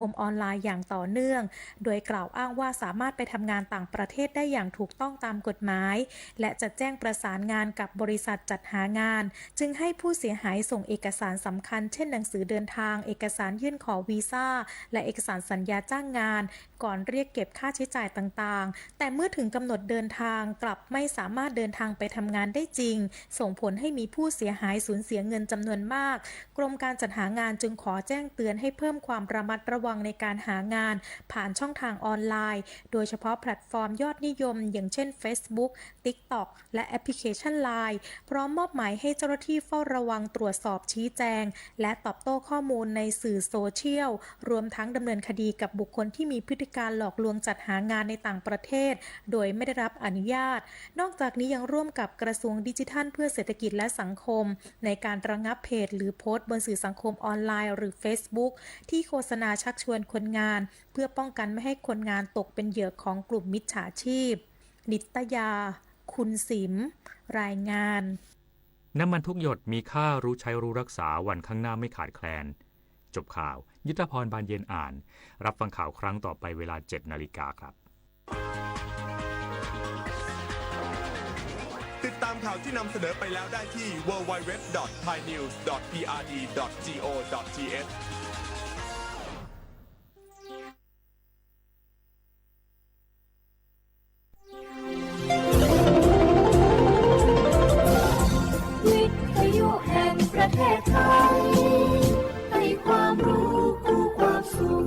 คมออนไลน์อย่างต่อเนื่องโดยกล่าวอ้างว่าสามารถไปทำงานต่างประเทศได้อย่างถูกต้องตามกฎหมายและจะแจ้งประสานงานกับบริษัทจัดหางานจึงให้ผู้เสียหายส่งเอกสารสำคัญเช่นหนังสือเดินทางเอกสารยื่นขอวีซ่าและเอกสารสัญญาจ้างงานก่อนเรียกเก็บค่าใช้จ่ายต่างๆแต่เมื่อถึงกำหนดเดินทางกลับไม่สามารถเดินทางไปทำงานได้จริงส่งผลให้มีผู้เสียหายสูญเสียเงินจำนวนมากกรมการจัดหางานจึงขอแจ้งเตือนให้เพิ่มความระมัดระวังในการหางานผ่านช่องทางออนไลน์โดยเฉพาะแพลตฟอร์มยอดนิยมอย่างเช่น Facebook TikTok และแอปพลิเคชัน LINE พร้อมมอบหมายให้เจ้าหน้าที่เฝ้าระวังตรวจสอบชี้แจงและตอบโต้ข้อมูลในสื่อโซเชียลรวมทั้งดำเนินคดีกับบุคคลที่มีพฤติการหลอกลวงจัดหางานในต่างประเทศโดยไม่ได้รับอนุญาตนอกจากนี้ยังร่วมกับกระทรวงดิจิทัลเพื่อเศรษฐกิจและสังคมในการระงับเพจหรือโพสต์บนสื่อสังคมออนไลน์หรือ Facebook ที่โฆษณาชักชวนคนงานเพื่อป้องกันไม่ให้คนงานตกเป็นเหยื่อของกลุ่มมิจฉาชีพนิตยาคุณสิมรายงานน้ำมันทุกหยดมีค่ารู้ใช้รู้รักษาวันข้างหน้าไม่ขาดแคลนจบข่าวยุทธพรบานเย็นอ่านรับฟังข่าวครั้งต่อไปเวลา 7 นาฬิกาครับติดตามข่าวที่นำเสนอไปแล้วได้ที่ www.thainews.prd.go.thวิทยุแห่งประเทศไทยให้ความรู้คู่ความสุข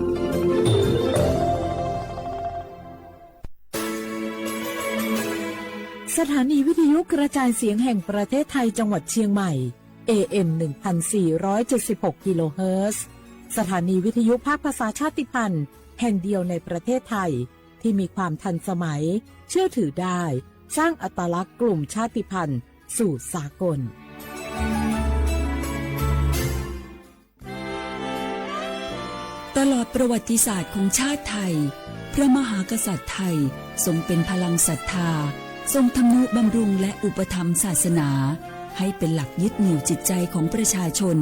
สถานีวิทยุกระจายเสียงแห่งประเทศไทยจังหวัดเชียงใหม่ AM 1476 กิโลเฮิรตซ์สถานีวิทยุภาคภาษาชาติพันธุ์แห่งเดียวในประเทศไทยที่มีความทันสมัยเชื่อถือได้สร้างอัตลักษณ์กลุ่มชาติพันธุ์สู่สากลตลอดประวัติศาสตร์ของชาติไทยพระมหากษัตริย์ไทยทรงเป็นพลังศรัทธาทรงทำนุบำรุงและอุปถัมภ์ศาสนาให้เป็นหลักยึดเหนี่ยวจิตใจของประชาชน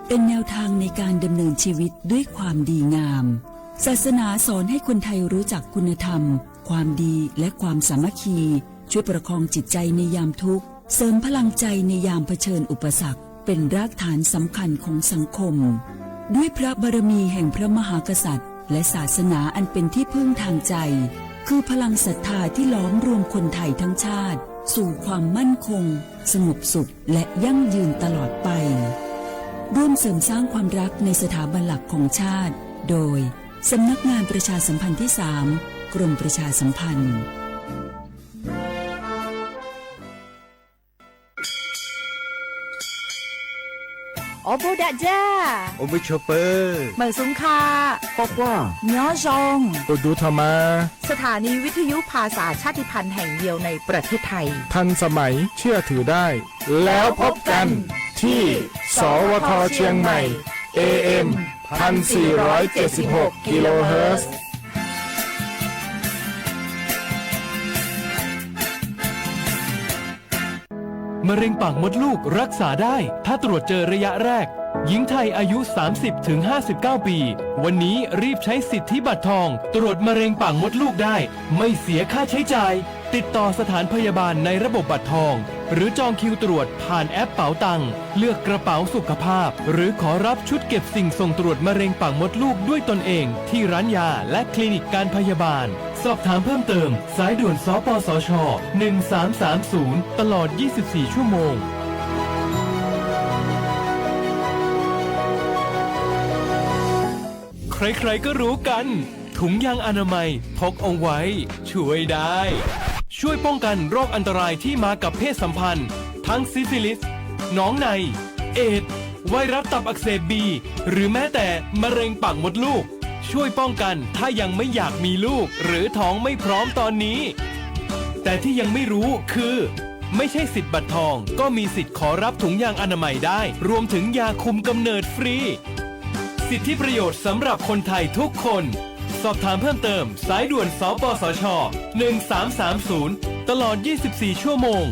เป็นแนวทางในการดำเนินชีวิตด้วยความดีงามศาสนาสอนให้คนไทยรู้จักคุณธรรมความดีและความสามัคคีช่วยประคองจิตใจในยามทุกข์เสริมพลังใจในยามเผชิญอุปสรรคเป็นรากฐานสำคัญของสังคมด้วยพระบารมีแห่งพระมหากษัตริย์และศาสนาอันเป็นที่พึ่งทางใจคือพลังศรัทธาที่ล้อมรวมคนไทยทั้งชาติสู่ความมั่นคงสงบสุขและยั่งยืนตลอดไปร่วมเสริมสร้างความรักในสถาบันหลักของชาติโดยสำนักงานประชาสัมพันธ์ที่ 3 กรมประชาสัมพันธ์โอบูดะจ้าโอบิชเปอร์เหมือซุงคาบอกว่าย้อจงตูดูธรรมาสถานีวิทยุภาษาชาติพันธุ์แห่งเดียวในประเทศไทยทันสมัยเชื่อถือได้แล้วพบกันที่สวทเชียงใหม่ AM 1476 กิโลเฮิรตซ์มะเร็งปากมดลูกรักษาได้ถ้าตรวจเจอระยะแรกหญิงไทยอายุ 30-59 ปีวันนี้รีบใช้สิทธิบัตรทองตรวจมะเร็งปากมดลูกได้ไม่เสียค่าใช้จ่ายติดต่อสถานพยาบาลในระบบบัตรทองหรือจองคิวตรวจผ่านแอปเป๋าตังเลือกกระเป๋าสุขภาพหรือขอรับชุดเก็บสิ่งส่งตรวจมะเร็งปากมดลูกด้วยตนเองที่ร้านยาและคลินิกการพยาบาลสอบถามเพิ่มเติมสายด่วนสปสช1330ตลอด24ชั่วโมงใครๆก็รู้กันถุงยางอนามัยพกเอาไว้ช่วยได้ช่วยป้องกันโรคอันตรายที่มากับเพศสัมพันธ์ทั้งซิฟิลิสหนองในเอดส์ไวรัสตับอักเสบบีหรือแม้แต่มะเร็งปากมดลูกช่วยป้องกันถ้ายังไม่อยากมีลูกหรือท้องไม่พร้อมตอนนี้แต่ที่ยังไม่รู้คือไม่ใช่สิทธิ์บัตรทองก็มีสิทธิ์ขอรับถุงยางอนามัยได้รวมถึงยาคุมกำเนิดฟรีสิทธิประโยชน์สำหรับคนไทยทุกคนสอบถามเพิ่มเติมสายด่วนสปสช1330ตลอด24ชั่วโมง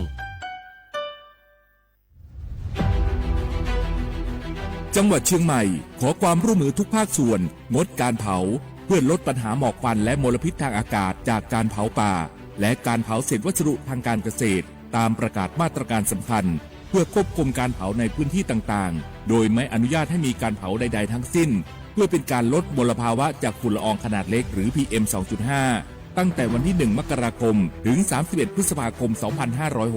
จังหวัดเชียงใหม่ขอความร่วมมือทุกภาคส่วนงดการเผาเพื่อลดปัญหาหมอกควันและมลพิษทางอากาศจากการเผาป่าและการเผาเศษวัสดุทางการเกษตรตามประกาศมาตรการสำคัญเพื่อควบคุมการเผาในพื้นที่ต่างๆโดยไม่อนุญาตให้มีการเผาใดๆทั้งสิ้นเพื่อเป็นการลดมลภาวะจากฝุ่นละอองขนาดเล็กหรือ PM 2.5 ตั้งแต่วันที่ 1 มกราคมถึง 31 พฤษภาคม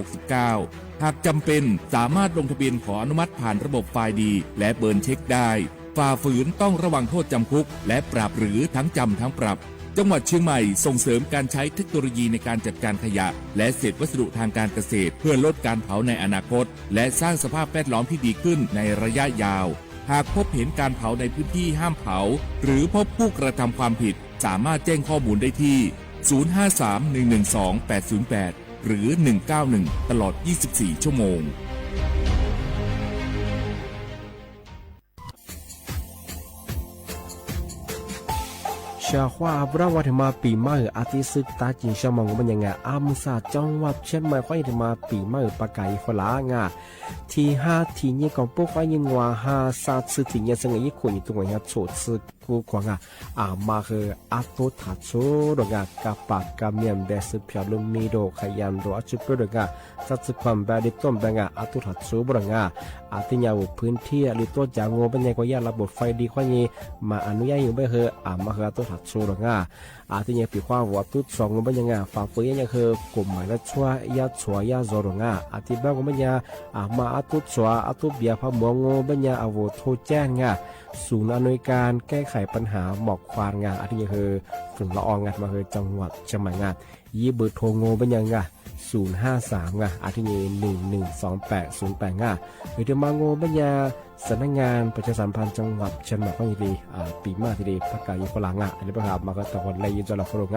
2569 หากจำเป็นสามารถลงทะเบียนขออนุมัติผ่านระบบไฟล์ดีและเบิร์นเช็คได้ฝ่าฝืนต้องระวังโทษจำคุกและปรับหรือทั้งจำทั้งปรับจังหวัดเชียงใหม่ส่งเสริมการใช้เทคโนโลยีในการจัดการขยะและเศษวัสดุทางการเกษตรเพื่อลดการเผาในอนาคตและสร้างสภาพแวดล้อมที่ดีขึ้นในระยะยาวหากพบเห็นการเผาในพื้นที่ห้ามเผาหรือพบผู้กระทำความผิดสามารถแจ้งข้อมูลได้ที่ 053-112-808 หรือ 191 ตลอด 24 ชั่วโมงชาว่าบราวัฒมาปีใหม่อาทิตย์สุดตาจินชามองมันยังไงอามุสาจังหวัดเชียงใหม่ควายมาปีใหม่ปากไก่ฝรั่งที่5ที่นี้ของพวกควายยิงว่า5 3สุดที่นี้สังเกตคนอยู่ตรงนี้โฉดสุดกูกว่ามาคืออาตุทัดโซดงกับปากกับเมียนเบสพิอาลุมีโดขยันโดอาจุดดงสัตว์ความแบบดิต้มดงอาตุทัดโซบงอาทิยาวพื้นที่หรือตัวจางโง่เป็นยังก็ยาระบบไฟดีควายนี้มาอนุญาตอยู่ไม่คือมาคืออาตุทัดโซดงอาทิยาปีความว่าตุสองเป็นยังฝ่าฝืนยังคือกลุ่มหมายละชัวยาชัวยาโซดงอาทิบ้างก็เป็นยังมาอาตุชัวอาตุเบียพะมวงโง่เป็นยังอโวโทแจ้งศูนย์อำนวยการแก้ไขปัญหาหมอกควันอาทิคือฝุ่นละอองมาคือจังหวัดเชียงใหม่ยี่เบอร์โทรโง่เป็นยัง053อาทิ112808หรือจะมาโง่เป็นยังสำนักงานประชาสัมพันธ์จังหวัดเชียงใหม่ก็ดีปีมาทีดีพักกายุฝรั่งอันนี้ประกาศมาก็ตะวันเลยยินจอละฝรั่ง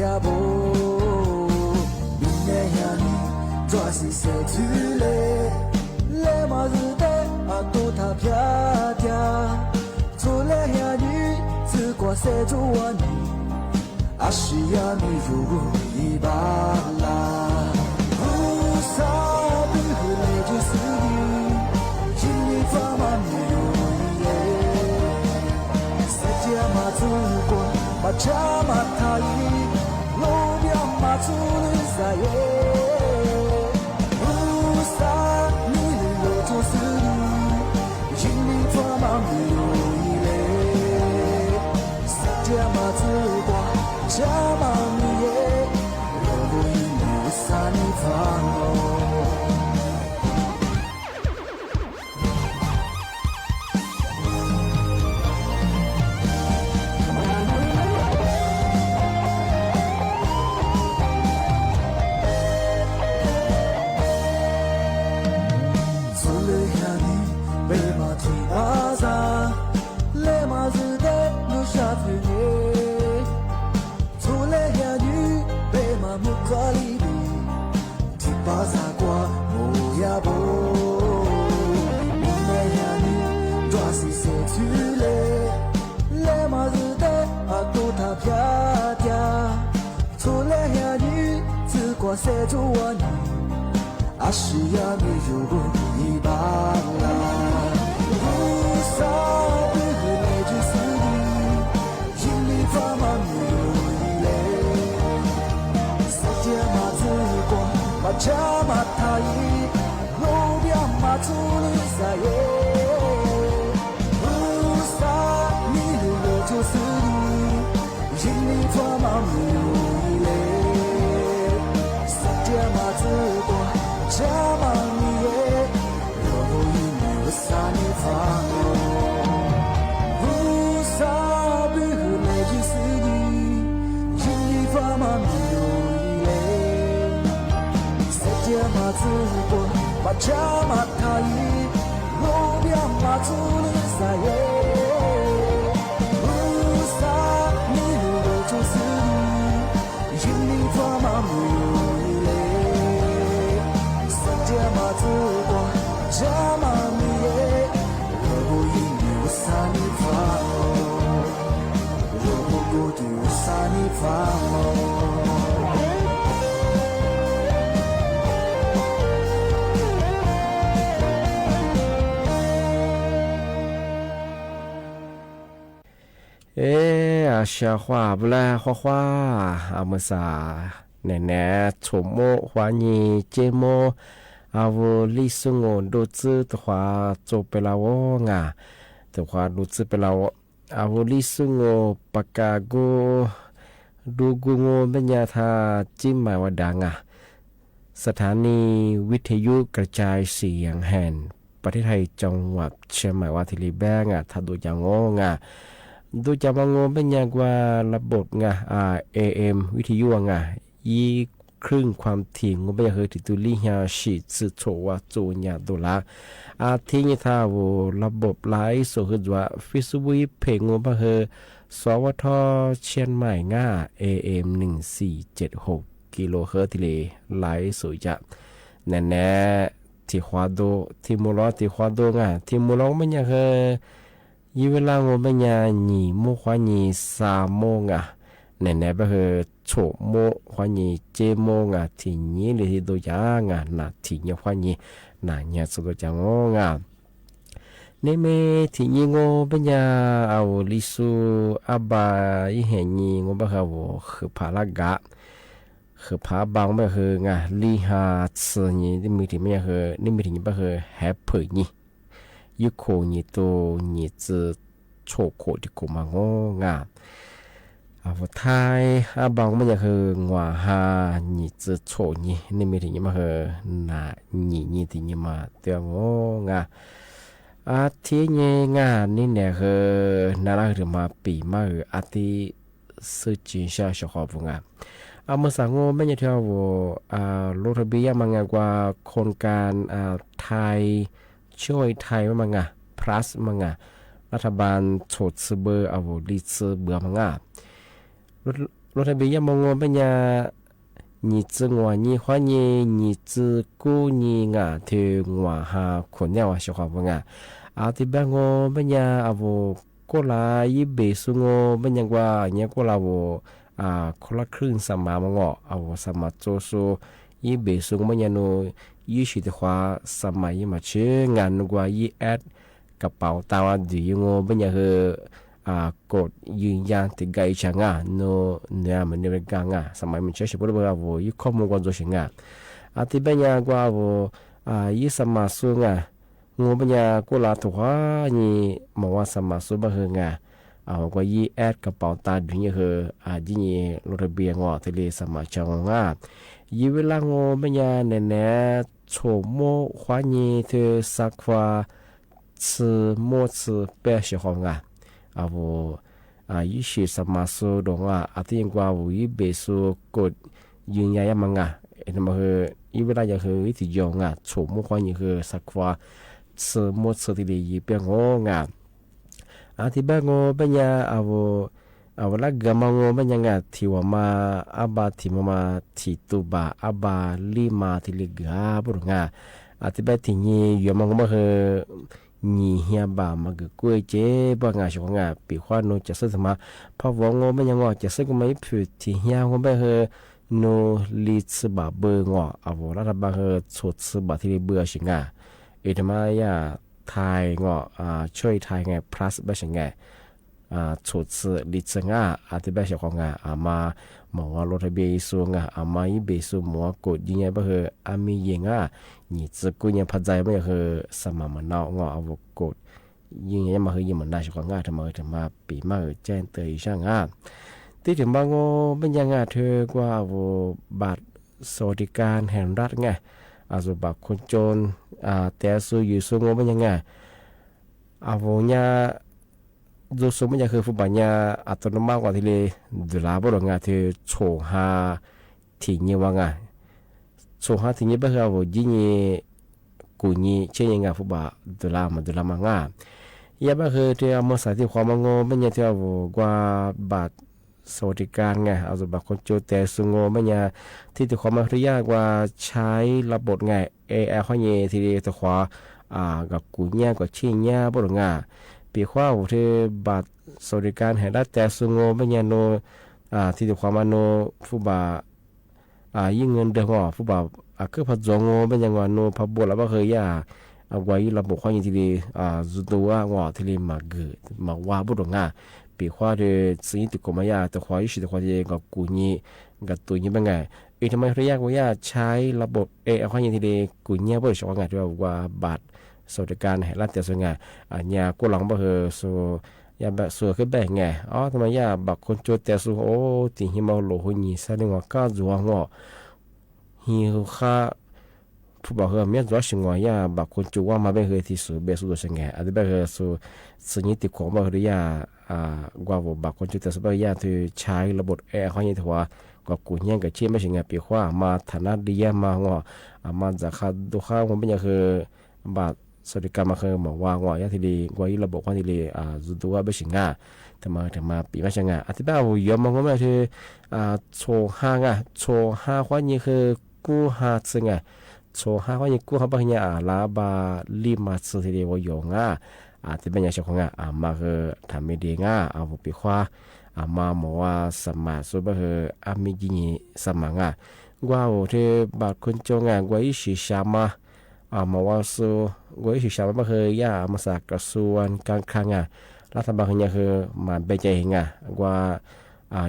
呀不，明年呀你抓是谁去嘞？来嘛日的啊都他飘掉，做来呀你只管谁做我你，啊是呀你如一把啦，不傻不和来就是你，心里装满你。马家马塔伊，路边马祖的在耶，乌萨你的路就是你，心里装满你有一类，萨家马祖光，家马你耶，路不一路萨你放哦。谁做我你？阿是呀你如果一把啦，不傻不和来就是你，心里装满有一类，世界马子光，马家马塔伊，路边马祖里在耶，不傻你的我就是你，心里装满有。家嘛你耶，若不因为啥你放我，不傻不和来就是你，心里发嘛你有一类，世界嘛自过，把家嘛他伊，路边嘛祖里在耶，不傻你若就是你，心里发嘛你有。自光加玛尼耶，若不因有萨尼法哦，若不过丢萨尼法哦。阿夏花不来花花阿么啥，奶奶楚莫花尼节目。阿沃里苏我录制的话做不了我啊，的话录制不了我。阿沃里苏我ปากกากูดูกูงปัญญาทาจิ้มหมายวดังอ่ะสถานีวิทยุกระจายเสียงแห่งประเทศไทยจังหวัดเชียงใหม่ว่าที่รีแบงอ่ะถ้าดูอย่างงงอ่ะดูจะมางงปัญญากว่าระบบอ่ะAM วิทยุอ่ะยีครึ่งความถี่งบไปเฮติตุลิฮาชิซึโชวาโจญาตุลาอาทิญทาวระบบไลฟ์สดว่า Facebook เพงงบเฮสวทเชียงใหม่ง่า AM 1476กิโลเฮิรตซ์เลไลฟ์สดจะแน่ๆที่ฮวาโดที่มูลอที่ฮวาโดง่าที่มูลอมันยังเฮยีเวลางบมันยังหนีมุขวานี3โมงอ่ะแน่ๆไปเฮโฉโมควานีเจโมงอ่ะที่นี้เลยที่ตัวอย่างอ่ะน่ะที่นี้ควานีน่ะเนี่ยสุดจังงอ่ะนี่เมที่นี้งเป็นยาเอาลิสูอาบาอีเห็นนี้งบ่เขาคือพาลากะคือพาบางบ่คืองะลีหาซื่อนี้ที่มีที่ไม่คือนี่มีที่บ่คือแฮปปี้นี้ยุโคนี้ตัวนี้จะโชโคที่กูมางงอ่ะอาวุธไทยอาบางมันจะคืองัวหาหนีจะโฉนี่นี่มีถึงยังมาคือน่ะหนีถึงยังมาเตียงงอ่ะอาทิตย์นี้งานนี่เนี่ยคือน่ารักถึงมาปีมาอาทิตย์สุจินชาชอบฟุงอ่ะเมื่อสังไม่ยังเท่าลงทะเบียนมางกว่าโครงการไทยช่วยไทยมังอ่ะ plus มังอ่ะรัฐบาลโฉดซื้อเบอร์ลิซื้อเบอร์มังอ่ะ รถทะเบียนมงปัญญา你自我你欢迎你自顾你啊的我哈可能我小话不啊啊这边我们呀啊我过来一倍数我们呀ว่าเนี่ย过来我คนละครึ่งสมามังอ่ะ我สมา做数一倍数我们呀no也许的话สมัยมาชื่องานกว่าอีแอดกระเป๋าตาวดีงอมัน呀กดยืนยันติไกชังโนเนี่ยมันเนี่ยกังสมัยมันเชื่อชิบุระว่าwoยี่ข้อมูลกว่าตัวชิงที่เป็นยากว่าwoยี่สมาสุงงูเป็นยากุลาถุว่านี่มาว่าสมาสุบะเฮงกว่ายี่แอดกระเป๋าตาดึงเฮยี่นี่รถเบียงทะเลสมาจังยี่เวลางูเป็นยาเนี่ยโฉมโมขวานี่เธอสักว่าชื่อโมชื่อเปเสียของ一些什么说的话听过我一辈说过原来呀嘛那么因为大家和一起用宠物欢迎和啥话吃么吃的一边我ที่บ้าน我เป็นยาละกำมังเป็นยังที่ว่ามาที่มาที่ตุบาลีมาที่ลิกาบุรุษที่บ้านที่นี่อยู่มังมา你遐吧嘛个贵节不爱说比话侬就是什么怕我们样就是个没皮体遐我们和侬里吃吧不我我那他把和错吃吧ที่เบื่อสิทำไมไทยช่วยไทยplus แบบสิ错吃里吃ที่แบบสิของมาหมอรถเบียสูงมาอีเบสูหมอกดยังไงบ่เฮมียิง你自顾念怕在没和什么嘛闹我กดยิงยังมาเฮยิงมันได้สิของทำไมถึงมาปีมาแจ้งเตยช่างที่ถึงบางเป็นยังเธอกว่าบัตรสวัสดิการแห่งรัฐสุบัตรคนจนแต่สู้อยู่สู้งเป็นยังเนี่ยดูสมัยคือฟุตบอลเนี่ยอัตโนมัติกว่าที่เลยดูแลบริงานที่โชว์หาที่นี่ว่าโชว์หาที่นี่เป็นเรายิงกูนี่เช่นยังฟุตบอลดูแลมายังเป็นคือที่เอามาใส่ที่ความงงเป็นยังที่เรากว่าบัตรสวัสดิการสุบัตรคนจนแต่สู้งเป็นยังที่ที่ความมันยากกว่าใช้ระบบข้อนี้ที่ตัวขวากับกูเนี่ยกับเช่นเนี่ยบริงานปีข้าวที่บัตรสวัสดิการแห่งรัฐแต่สุงเป็นยาโนที่ถูกความโนผู้บ่ายิ่งเงินเดือนผู้บ่าคือพัดจงเป็นยังว่าโนพับบัวแล้วก็เคยไว้ระบบข้อยินที่จุดตัวที่มาเกิดมาว่าบุตรงปีข้าวที่สิ่งที่กรมแต่ข้อยิ่งที่ข้อที่กับกูนี่กับตัวนี้เป็นไงทำไมเรียกว่าใช้ระบบข้อยินที่กูเนี่ยบริษัทที่ว่าบัตรสวัสดิการแห่งรัฐแต่ส่วนใหญ่เนี่ยกูหลังบ่ยาแบบส่วนคือแบบไงทำไมบักคนโจแต่ส่วนที่หิมะโลหุนีแสดงว่าก้าจัวหิวข้าผู้บ่าวเมียจัวสิงบักคนจัวมาเป็นที่สุดเบสุดสิงอันนี้เป็นสิ่งที่ของบ่าวกว่าบักคนจัวแต่ส่วนที่ใช้ระบบข้อนี้ถือว่าก็กูเนี่ยกับเชี่ยไม่สิงปีว่ามาฐานะดีมามาจากค่าดูค่าผมเป็นอย่างคือบัตรสวัสดิการมาเคยบอกว่ายาที่ดีกว่าระบบความที่ดีจุดตัวไม่สิงแต่มาปีไม่ใช่อธิบายว่าเยอะมากว่าคือโชว์ห้าความนี้คือกู้หาซึ่งโชว์ห้าความนี้กู้หาบางอย่างลาบาลีมาซึ่งที่ดีว่าโยงที่เป็นอย่างเช่นของมาคือทำไม่ดีปีว่ามาบอกว่าสมัครสุบคือมีจีนสมัครว่าที่บัตรคนจงกว่าอีสิชามามาว่าสู้ว่าอีสิชามาคือมาสักกระทรวงการคลังรัฐบาลเนี่ยคือมาเบใจว่า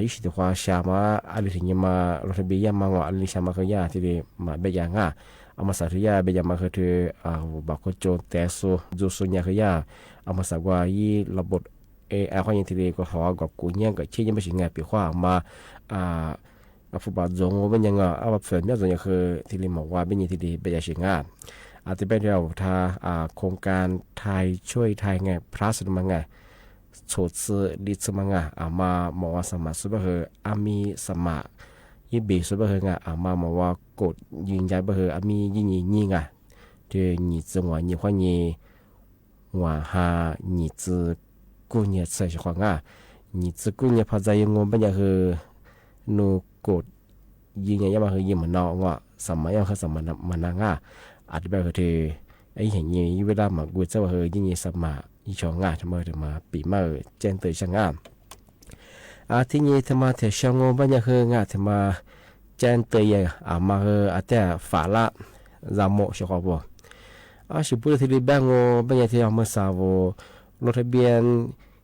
อีสิตัวชามาอะไรที่นี่มารถเบียมาว่าอะไรชามาคือที่ดีมาเบยมาสักที่เบยมาคือบัตรคนจงแต่สู้ส่วนเนี่ยคือมาสักว่าอีระบบข้อยังที่ดีก็หอกับกูเนี่ยกับเชี่ยยังไม่ใช่ไงปีว่ามาฟุตบอลจงเป็นยังแบบเฟิร์นเนี่ยส่วนใหญ่คือที่ดีบอกว่าเป็นยังที่ดีเป็นยังไงที่เป็นเราถ้าโครงการไทยช่วยไทยไงพลัสมังไงโฉดซื้อดิสมังมาบอกว่าสมัครสุบะคือมีสมัครยี่บีสุบะคือมาบอกว่ากดยืนยันบะคือมียี่ที่你自我你欢迎我哈你自กูเนี่ยใส่ช่อง你自กูเนี่ยพอใจงงเป็นอย่างคือ นูกดยิงยังมาคือยิงเหมือนนองอ่ะสมัยยังคือสมัยมันนางอ่ะอาจจะแบบคือไอ้เห็นยี่เวลามากูจะว่าคือยิงสมัยอีช่องอ่ะทำไมถึงมาปีมาเจนเตยช่างอ่ะที่นี่ทำมาเที่ยวช่างงบันยังคืองอ่ะทำมาเจนเตยมาคือแต่ฝาละจามโมชอบบ่ชิบุรีที่แบงโง่บันยังที่เอามาสาวรถทะเบียน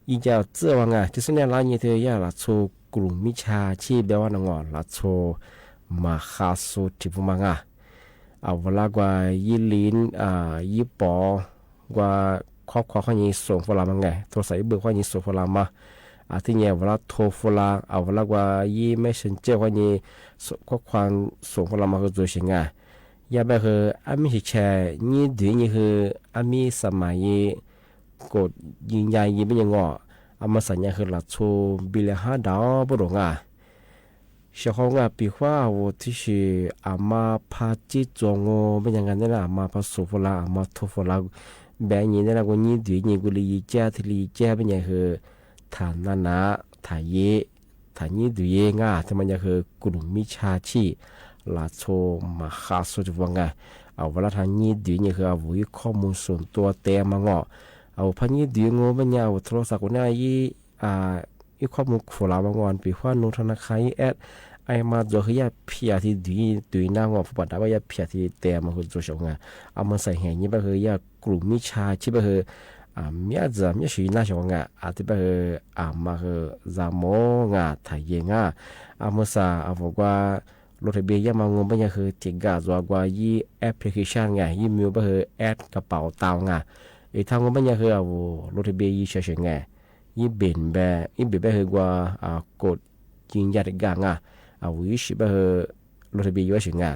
อีเจ้าเจ้าว่าไงที่สุดเนี่ยร้านยี่เที่ยวยาละโชกลุ่มมิชาชีแบบว่านงอละโชมาคาสุที่พูมังอ่ะเอาเวลากว่ายี่ลิ้นยี่ปอกว่าครอบครัวเขายี่ส่งฝรั่งมาไงโทรศัพท์เบอร์เขายี่ส่งฝรั่งมาที่เนี่ยเวลาโทรฝรั่งเอาเวลากว่ายี่ไม่เซ็นเจอร์เขายี่ข้อความส่งฝรั่งมาคือตัวเชิงอ่ะยาแบบคืออามีแชร์ยี่ดีนี่คืออามีสมัยกดยิงใหญ่ยิงไม่ยังงออามาสัญญาคือหลักโชบิลห้าดาวบดงอ่ะเช้าของอ่ะปีว่าว่าที่是อามาพาจิจงโง่ไม่ยังกันนั่นแหละอามาพาสุฟลาอามาทุฟลาแบบนี้นั่นแหละกูยี่ดีนี่กูเลยยี่เจ้าที่เลยเจ้าเป็นยังคือฐานนั่นนะถ่ายเย่ถ่ายยี่ดีเย่ง่ะที่มันยังคือกลุ่มมิชาชีหลักโชมาคาสุดว่าไงเอาเวลาทางยี่ดีนี่คือเอาไว้ข้อมูลส่วนตัวเต็มมางอเอาพันยี่ดีงงบัญญัติโทรศัพท์คนนี้อีข้อมูลขวลาบางวันปีว่านูธนาคารแอดไอมาดูขยะเพียที่ดีน่างอผู้ปัดได้ว่ายาเพียที่เต็มมาคือตัวชงอ่ะเอามาใส่แห่งนี้ไปคือยากลุ่มมิชาชีไปคือมีอาจจะมีสิ่งน่าชงอ่ะที่ไปคือมาคือจามงอ่ะถ่ายเองอ่ะมาใส่บอกว่ารถทะเบียนยังมางงบัญญัติคือติดกาตัวกว่ายี่แอปพลิเคชันไงยี่มิวไปคือแอดกระเป๋าตังค์อ่ะอีทางงงบัญญัติคือรถทะเบียนยี่เฉยๆไงยี่เบนแบบคือกว่ากดยิงยัดกังอ่ะวิชิบะรถทะเบียนว่าสิงอ่ะ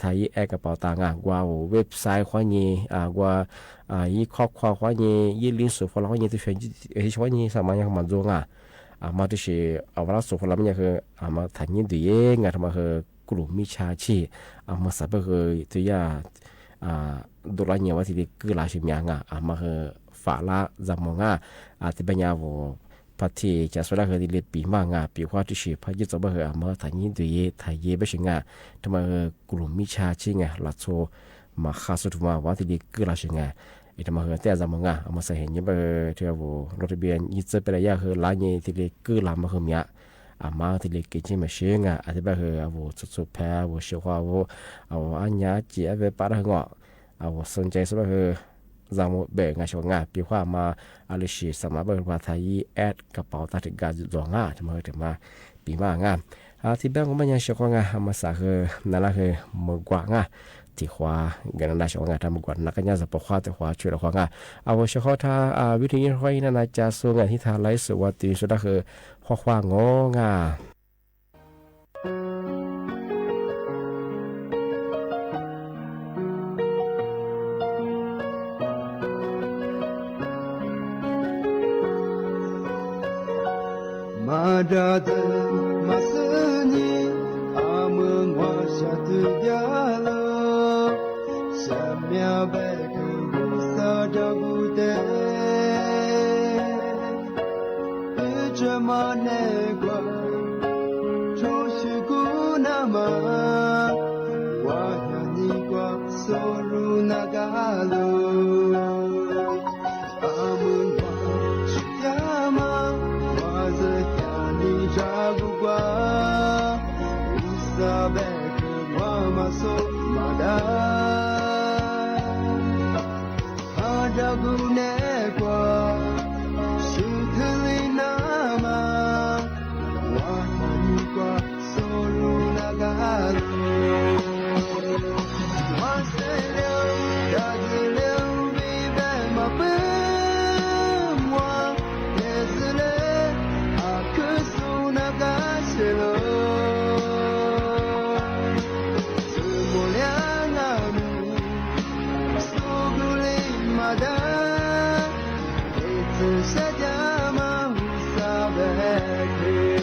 ทายแอกระเป๋าตังค์กว่าเว็บไซต์ขวานี้กว่ายี่ข้อความขวานี้ยี่ลิงก์สุฟลาขวานี้ที่เป็นขวานี้สามารถยังมันจงมาที่สิเวลาสุฟลามันยังคือมาถ่ายยี่ดีเองทำมาคือกลุ่มมิชาชีมาสับคือตัวยาดูแลเนี่ยว่าที่คือลาชิมยังมาคือฝาละจำมองที่เป็นยาวพัฒน์จะสุดท้ายคือเรียนปีมากปีว่าที่สิพยุทธ์จะบอกมาถ่ายยี่ดีถ่ายเย่ไปสิทำไมกลุ่มมิชาชีหลักโซมาข้าสุดมาว่าที่คือลาชิงทำไมแต่จำมองมาใส่เห็นยี่ไปเที่ยวรถทะเบียนยี่จะเป็นระยะคือหลายยี่ที่คือลามาคือเมียมาที่เกิดขึ้นมาเชื่อที่ไปคือสุดแพ้เชื่อว่าอันยาจีไปปะได้งสนใจสุดคือจำเบ่งชงปีว่ามาอะไรสิสมัยเป็นว่าไทยแอดกระเป๋าตัดการจุดงทำไมถึงมาปีมากที่แบงก์ก็ไม่ยังชงมาสักนั่นแหละคือมือกว่าที่ขวาเงินได้ชงทำมือกว่านักการจะปกขวาแต่ขวาช่วยเราขวาเฉพาะถ้าวิธีนี้ค่อยนั่นจะส่งที่ทางไลฟ์สวัสดีสุดคือขวาง马扎的马斯尼阿门瓦夏的呀了，下面白个乌萨扎古德，一直马那个抽西古那么，我要你个收入那个路，阿门瓦是呀嘛。Jaguar, Isabel, Mama so mada, Ajagunekwa, Shuthalinama, Wahanikwa, Solunagalu, Maselio, Dagilio, Vive Mapemwa, Yesle. Hello, Sumuliangamu, Suguli Mada, Itu saja mau sabeki.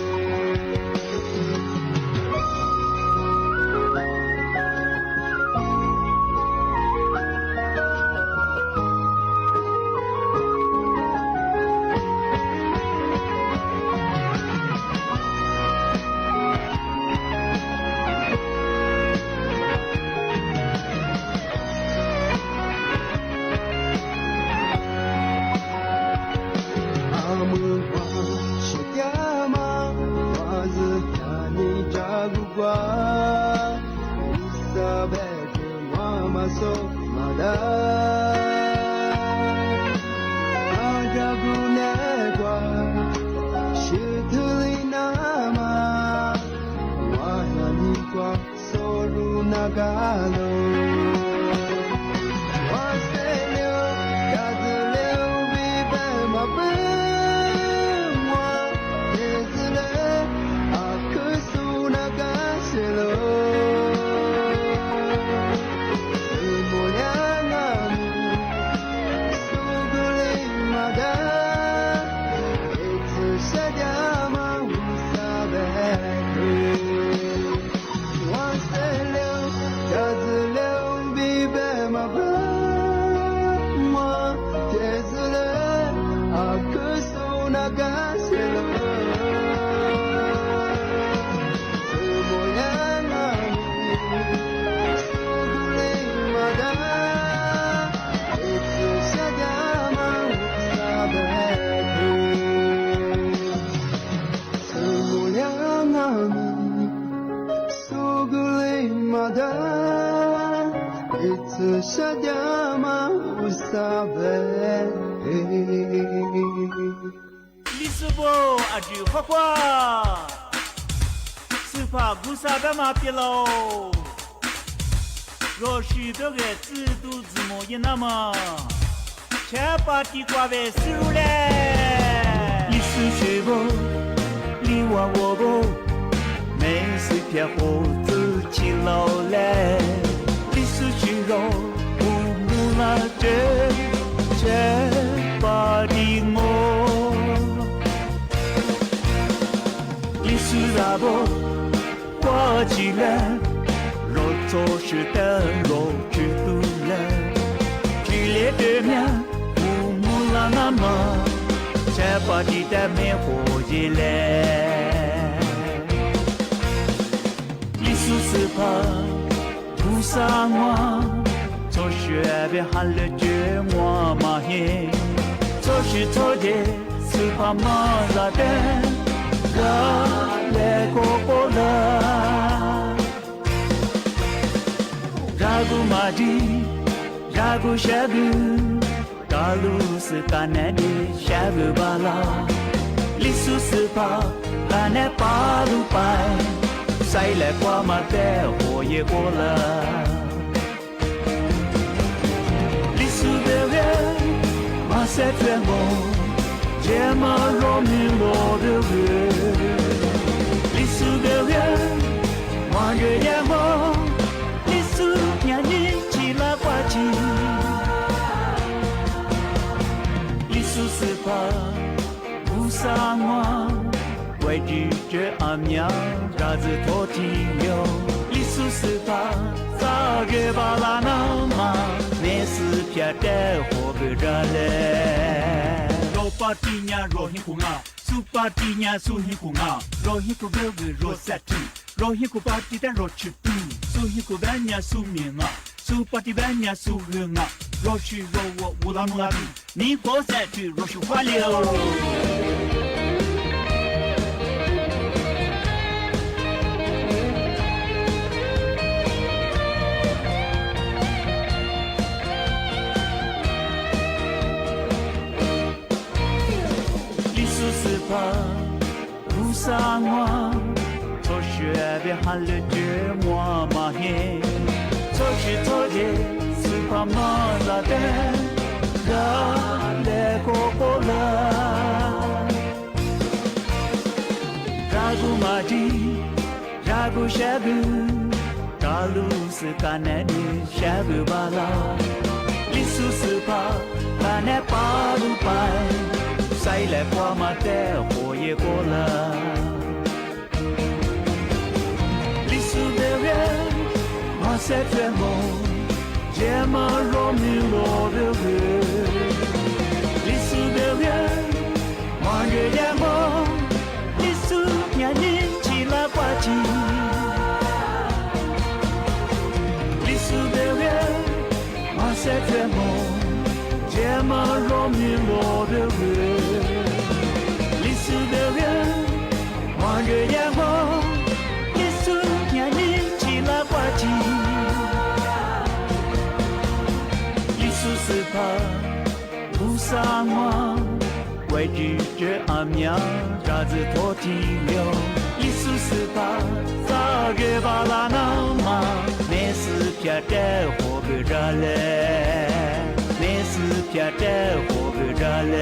里斯波阿朱花花，斯帕古萨贝马皮喽，若许多个制度字母也那么，切把地瓜为输嘞。里斯学波，里瓦我波，没事偏火子起老嘞。里斯学肉，乌木拉这。把地我，历史大波挂起来，若做事的若知道了，剧烈的面乌木拉那么，才把地的面活起来，历史是怕不上网。做学别喊了句我马嘿，做事做的是怕马拉的，拉来过过了，拉古马的，拉古下个，大路是干那的下个巴拉，历史是怕干那巴路白，晒来qua马的火也过了。马赛全部，杰马罗米罗的人，历史的人，往日眼光，历史年年起来挂起，历史是怕不上网，为拒绝阿苗，啥子托提留，历史是怕早日把拉那嘛，那是偏的火。Ropatinha rohikunga, supatinya suhikunga, rohiku gogu rosatu, rohiku patita rochutu, suhiku banya suminga, supati banya suhunga, roshi rowo ulamulabi, ni posatu roshu falio.不上网，做学别喊了句我马嘿，做事做的是怕马拉的，拉来过过了，拉古马的，拉古下个，大路是干那的下个巴拉，历史是怕干那巴路白。晒来qua马的火也过了，历史的人，马赛全部，杰马罗米罗的人，历史的人，往日眼光，历史年年起来挂起，历史的人，马赛全部。杰马罗米罗的人，历史的人，往日眼光，历史年年起来挂起，为知这阿苗扎子托提流，一苏斯巴扎个巴拉那玛，那是撇的火个扎嘞，那是撇的火个扎嘞，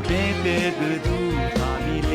别个个都他米嘞。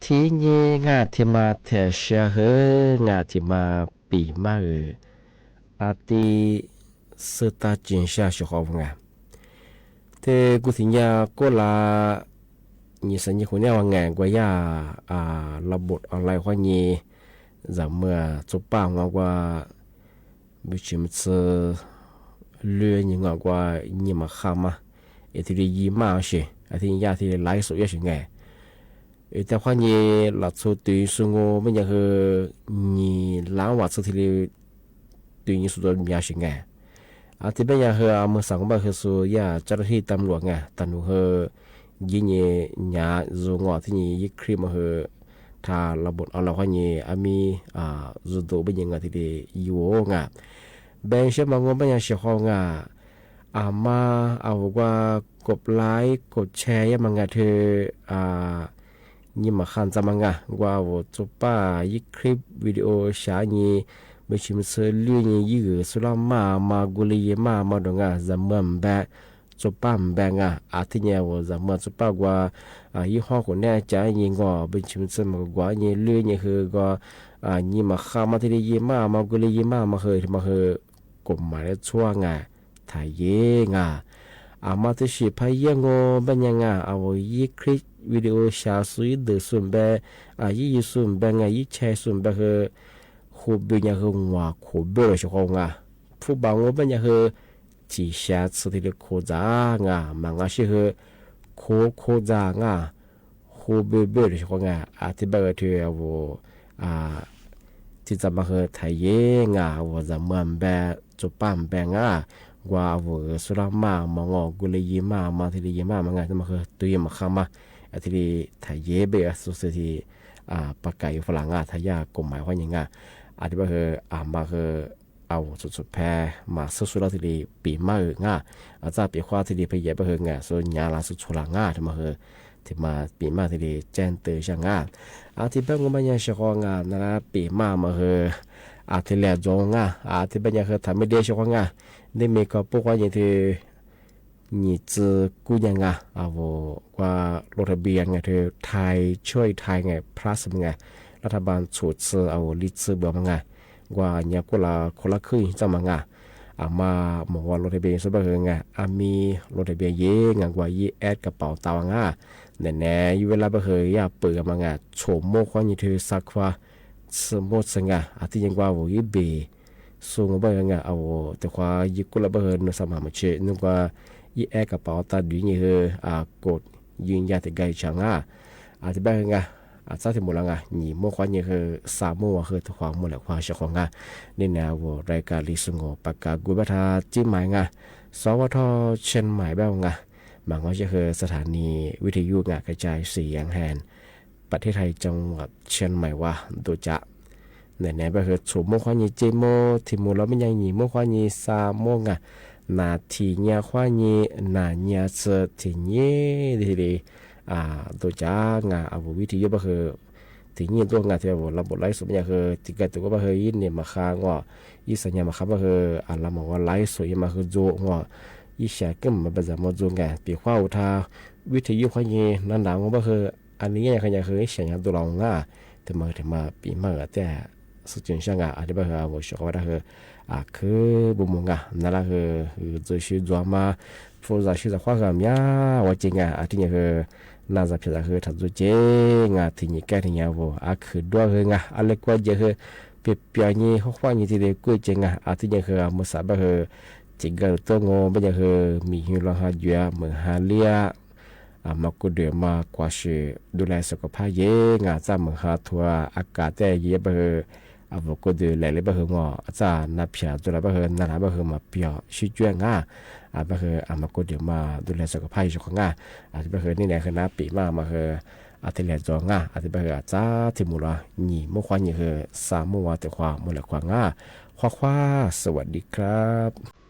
ทีนี้งาที่มาเถเชเฮงาที่มาปีมาอาทิสตาจินชาชอบงาแต่กูสิญญาก็ลานี่สัญญาคนเนี้ยว่างานกว่ายาระบบออนไลน์ว่านี่จะเมื่อจบป้างว่าบิชิมเซเลื่อนยังว่านี่มาข้ามาที่ได้ยินมาใช่ที่ยาที่ไลฟ์สดยังไงแต่ว่านี่หลักสูตรตัวสูงไม่ยังคือนี่ล้างวัดสุดที่ตัวนี้สุดมีอะไรไงที่เป็นยังคือเมื่อสังบัติคือสุยาเจ้าหน้าที่ตำรวจไงตำรวจคือยิงเนี่ยยาจูงอที่นี่ยิ่งครีมคือถ้าระบบเอาเราว่านี่มีจูโดเป็นยังไงที่ได้อยู่ไงเป็นเชื่อมางว่าเป็นยังเชื่อเขาไงมาเอาว่ากดไลค์กดแชร์ยังมังไงเธอนี่มาขันจำมังไงว่าจุดป้ายิ่งคลิปวิดีโอชานี่ไม่ชิมเสลีนี่ยิ่งสุรามากุลีมาดงอ่ะจำเมื่อแบบจุดป้าแบงอ่ะที่เนี่ยว่าจำเมื่อจุดป้าว่ายี่ห้อคนเนี่ยจะยิ่งก็เป็นชิมเสมากว่านี่เลื่อนนี่คือก็นี่มาข้ามาที่ได้ยี่มากุลีมาเคยกฎหมายชั่วไงถ่ายเย่ง มาที่สิพายงโงบัญญังเอายี่คลิปวิดีโอชาสุยเดือส่วนเบยี่ส่วนเบงยี่แชร์ส่วนเบคือคูบิญญาคือว่าคูเบลชงผู้บางว่าบัญญัคือจีชาสุดที่โคจางมังอาชีคือโคจางคูเบลชงที่เบลที่เอาที่จะมาคือไทยว่าจะมันเบจุปันเบว่าสุรามามองกุลยิมาที่ยิมามันจะมาคือตัวยิมาข้ามาที่ไทยเบสุดที่ปากไก่ฝรั่งทายากฎหมายว่าอย่างงี้ที่ว่าคือมาคือเอาสุดแพ้มาสุดแล้วที่ปีมาอาจจะปีว่าที่ไปเย็บคือส่วนยาลาสุดชุลที่มาคือที่มาปีมาที่แจ้งเตือนช่างที่เป็นงมันยังเชื่อว่านั่นปีมาคือที่เหลือจงที่เป็นยังคือทำไม่ได้เชื่อว่านี่มีก็พวกว่าอย่างที่นี่จะกู้ยังว่ารถเบียนที่ไทยช่วยไทยพลัสรัฐบาลฉุดเอาลิซเบอร์ว่าเนี่ยก็ละคนละครึ่งจะมามามองรถเบียนสบายมีรถเบียนเยอะกว่ายี่แอดกระเป๋าตาวแน่ๆอยู่เวลาเบอร์อย่าเปิดโฉมโมกว่านี่ที่สักว่าสมมติที่ยังว่ายี่เบส่งไปเอาแต่ว่ายิ่งกุลเบอร์นสมาชิกนึกว่ายี่แอกระเป๋าตาดีนี่คือกดยืนยันที่ไกลช่างที่แบบซาที่หมดแล้วนี่โมกว่านี่คือสามโมคือทุกความหมดแล้วความเชื่อของนี่แนวรายการลิสงปากกากุบัตาจิ้มหมายสวทเชียงใหม่แบบบางว่าจะคือสถานีวิทยุกระจายเสียงแห่งประเทศไทยจังหวัดเชียงใหม่ว่าตัวจะไหนๆไปคือสูบโมควานีเจโมที่มูเราไม่ยังหนีโมควานีซาโมนาทีเนียควานีนาเนียเสที่นี้ดีตัวจ้าเอาวิธียุบคือที่นี้ตัวที่เราบทไลฟ์สมัยคือที่กันตัวก็คือยินเนี่ยมาค้างยี่สัญญามาค้าคือเราบอกว่าไลฟ์สวยมาคือโจยี่แฉกมาเป็นแบบโจปีข้าวทาวิธียุบควานีนั่นหลังก็คืออันนี้เนี่ยคือเสียงตัวเราถึงมาปีมาแต่สุดจริงช่างที่แบบว่าชอบว่าคือบุมนั่นแหละคือจะชื่อจวมาฟูจะชื่อจะข้ากันยาว่าจริงที่นี่คือน่าจะเพียงคือทัดจุเจที่นี่แก่ที่นี่คือด้วยอะไรก็จะคือเปลี่ยนนี่ข้อความนี่ที่เด็กกู้จริงที่นี่คือมุสาบะคือจริงก็ตัวงอไม่ใช่คือมีหิวหาเยอะเหมือนหาเลี้ยมาก็เดือมากว่าชื่อดูแลสุขภาพเยอะจะเหมือนหาทัวอากาศแต่เยอะเบอก็ดูแลเลยเบอจะนับเพียจุดละเบอนั่นละเบอมาเปียชิจวงเบอมาก็เดือมาดูแลสุขภาพสุขที่เบอนี่แหละคือนับปีมาคือที่เหลือจงที่เบอจ้าที่มูลนี่เมื่อควานนี่คือสามเมื่อวานแต่ความมูลความคว้าสวัสดีครับ